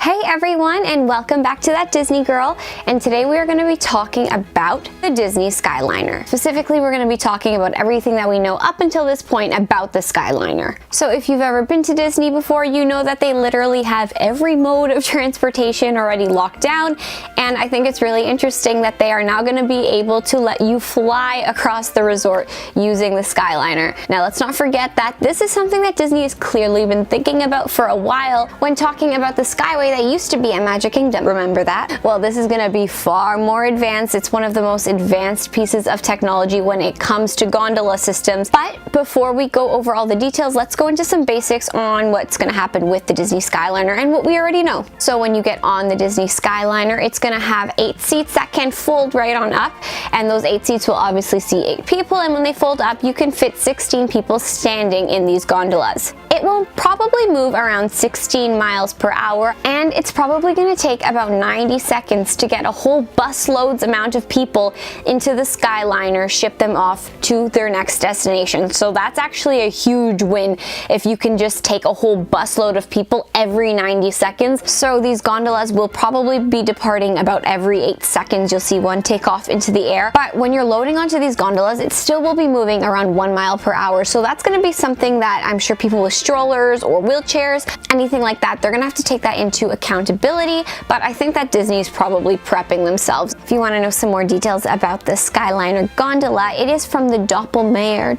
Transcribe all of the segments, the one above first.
Hey everyone, and welcome back to That Disney Girl. And today we are going to be talking about the Disney Skyliner. Specifically, we're going to be talking about everything that we know up until this point about the Skyliner. So if you've ever been to Disney before, you know that they literally have every mode of transportation already locked down. And I think it's really interesting that they are now going to be able to let you fly across the resort using the Skyliner. Now let's not forget that this is something that Disney has clearly been thinking about for a while when talking about the Skyway that used to be at Magic Kingdom. Remember that? Well, this is going to be far more advanced. It's one of the most advanced pieces of technology when it comes to gondola systems. But before we go over all the details, let's go into some basics on what's going to happen with the Disney Skyliner and what we already know. So when you get on the Disney Skyliner, it's going to have 8 seats that can fold right on up, and those 8 seats will obviously see 8 people, and when they fold up, you can fit 16 people standing in these gondolas. It will probably move around 16 miles per hour, and it's probably going to take about 90 seconds to get a whole busloads amount of people into the Skyliner, ship them off to their next destination. So that's actually a huge win if you can just take a whole busload of people every 90 seconds. So these gondolas will probably be departing about every 8 seconds. You'll see one take off into the air. But when you're loading onto these gondolas, it still will be moving around 1 mile per hour. So that's going to be something that I'm sure people with strollers or wheelchairs, anything like that, they're going to have to take that into accountability, but I think that Disney's probably prepping themselves. If you want to know some more details about the Skyliner gondola, it is from the Doppelmayr,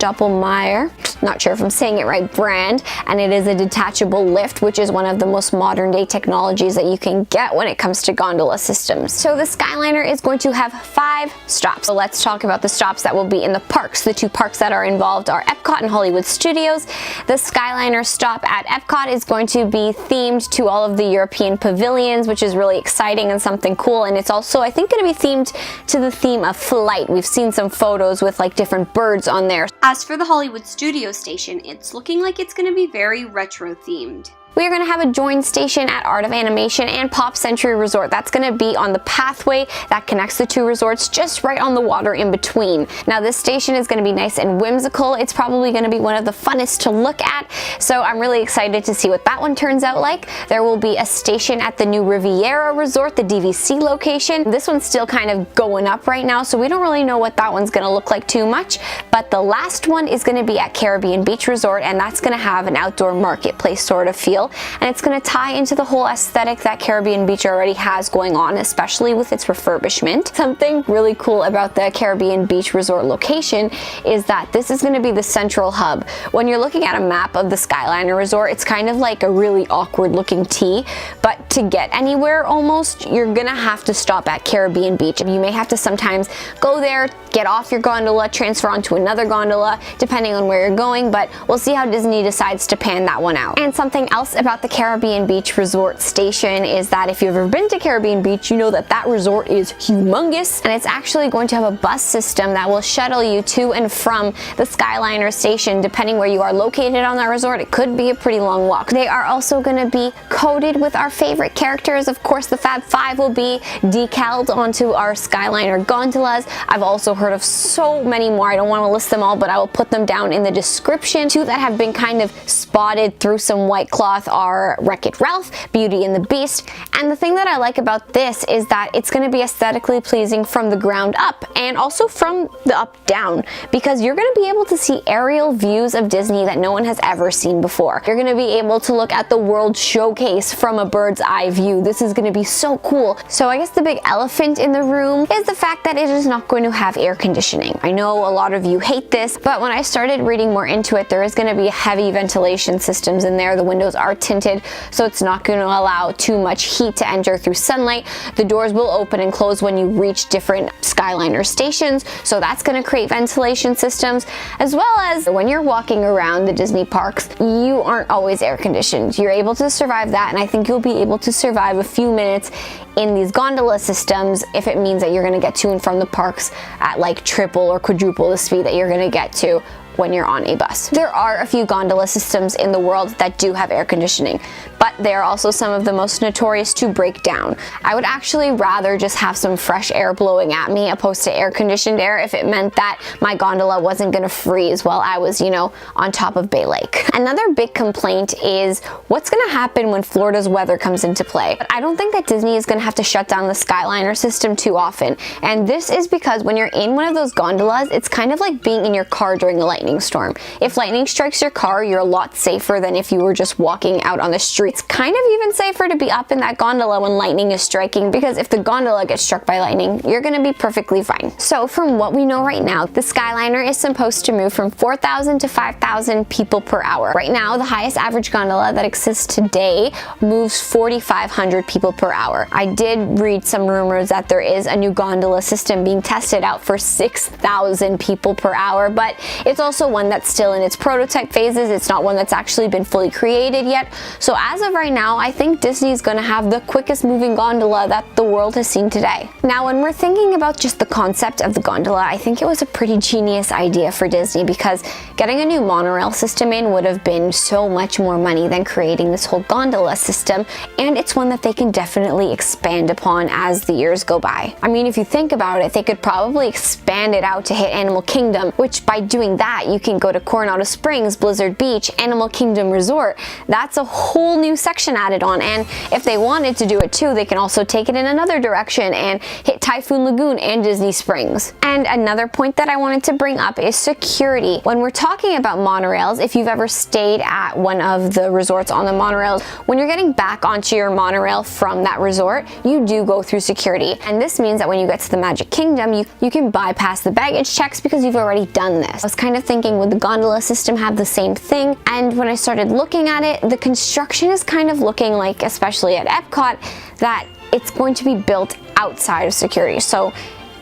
not sure if I'm saying it right, brand, and it is a detachable lift, which is one of the most modern day technologies that you can get when it comes to gondola systems. So the Skyliner is going to have 5 stops. So let's talk about the stops that will be in the parks. The 2 parks that are involved are Epcot and Hollywood Studios. The Skyliner stop at Epcot is going to be themed to all of the European pavilions, which is really exciting and something cool, and it's also, I think, going to be themed to the theme of flight. We've seen some photos with like different birds on there. As for the Hollywood Studios station, it's looking like it's going to be very retro themed. We are going to have a joint station at Art of Animation and Pop Century Resort. That's going to be on the pathway that connects the 2 resorts, just right on the water in between. Now this station is going to be nice and whimsical. It's probably going to be one of the funnest to look at, so I'm really excited to see what that one turns out like. There will be a station at the new Riviera Resort, the DVC location. This one's still kind of going up right now, so we don't really know what that one's going to look like too much, but the last one is going to be at Caribbean Beach Resort, and that's going to have an outdoor marketplace sort of feel. And it's going to tie into the whole aesthetic that Caribbean Beach already has going on, especially with its refurbishment. Something really cool about the Caribbean Beach Resort location is that this is going to be the central hub. When you're looking at a map of the Skyliner Resort, it's kind of like a really awkward looking T, but to get anywhere almost, you're going to have to stop at Caribbean Beach. You may have to sometimes go there, get off your gondola, transfer onto another gondola, depending on where you're going, but we'll see how Disney decides to pan that one out. And something else about the Caribbean Beach Resort station is that if you've ever been to Caribbean Beach, you know that that resort is humongous, and it's actually going to have a bus system that will shuttle you to and from the Skyliner station. Depending where you are located on that resort, it could be a pretty long walk. They are also going to be coated with our favorite characters. Of course, the Fab Five will be decaled onto our Skyliner gondolas. I've also heard of so many more. I don't want to list them all, but I will put them down in the description. 2 that have been kind of spotted through some white cloth are Wreck-It Ralph, Beauty and the Beast, and the thing that I like about this is that it's going to be aesthetically pleasing from the ground up and also from the up down, because you're going to be able to see aerial views of Disney that no one has ever seen before. You're going to be able to look at the World Showcase from a bird's eye view. This is going to be so cool. So I guess the big elephant in the room is the fact that it is not going to have air conditioning. I know a lot of you hate this, but when I started reading more into it, there is going to be heavy ventilation systems in there. The windows are tinted, so it's not going to allow too much heat to enter through sunlight. The doors will open and close when you reach different Skyliner stations, so that's going to create ventilation systems, as well as when you're walking around the Disney parks, you aren't always air conditioned. You're able to survive that, and I think you'll be able to survive a few minutes in these gondola systems if it means that you're going to get to and from the parks at like triple or quadruple the speed that you're going to get to when you're on a bus. There are a few gondola systems in the world that do have air conditioning, but they are also some of the most notorious to break down. I would actually rather just have some fresh air blowing at me opposed to air conditioned air if it meant that my gondola wasn't gonna freeze while I was, you know, on top of Bay Lake. Another big complaint is what's gonna happen when Florida's weather comes into play. But I don't think that Disney is gonna have to shut down the Skyliner system too often. And this is because when you're in one of those gondolas, it's kind of like being in your car during a lightning storm. If lightning strikes your car, you're a lot safer than if you were just walking out on the street. It's kind of even safer to be up in that gondola when lightning is striking, because if the gondola gets struck by lightning, you're gonna be perfectly fine. So from what we know right now, the Skyliner is supposed to move from 4,000 to 5,000 people per hour. Right now, the highest average gondola that exists today moves 4,500 people per hour. I did read some rumors that there is a new gondola system being tested out for 6,000 people per hour, but it's also one that's still in its prototype phases. It's not one that's actually been fully created yet. So as of right now, I think Disney is going to have the quickest moving gondola that the world has seen today. Now, when we're thinking about just the concept of the gondola, I think it was a pretty genius idea for Disney, because getting a new monorail system in would have been so much more money than creating this whole gondola system, and it's one that they can definitely expand upon as the years go by. I mean, if you think about it, they could probably expand it out to hit Animal Kingdom, which by doing that, you can go to Coronado Springs, Blizzard Beach, Animal Kingdom Resort. That's a whole new section added on, and if they wanted to do it too, they can also take it in another direction and hit Typhoon Lagoon and Disney Springs. And another point that I wanted to bring up is security. When we're talking about monorails, if you've ever stayed at one of the resorts on the monorails, when you're getting back onto your monorail from that resort, you do go through security. And this means that when you get to the Magic Kingdom, you can bypass the baggage checks because you've already done this. I was kind of thinking, would the gondola system have the same thing? And when I started looking at it, the construction is kind of looking like, especially at Epcot, that it's going to be built outside of security. So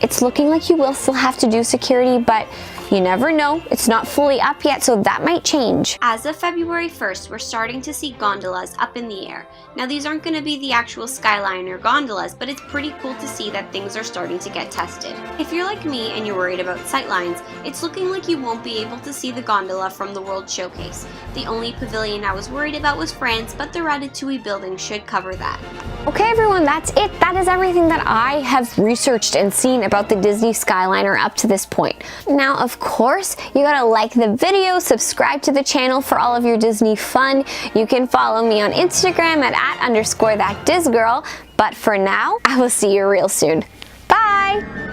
it's looking like you will still have to do security, but you never know. It's not fully up yet, so that might change. As of February 1st, we're starting to see gondolas up in the air. Now, these aren't going to be the actual Skyliner gondolas, but it's pretty cool to see that things are starting to get tested. If you're like me and you're worried about sightlines, it's looking like you won't be able to see the gondola from the World Showcase. The only pavilion I was worried about was France, but the Ratatouille building should cover that. Okay everyone, that's it. That is everything that I have researched and seen about the Disney Skyliner up to this point. Now, of course, you gotta like the video, subscribe to the channel for all of your Disney fun. You can follow me on Instagram at @_thatDizGirl. But for now, I will see you real soon. Bye!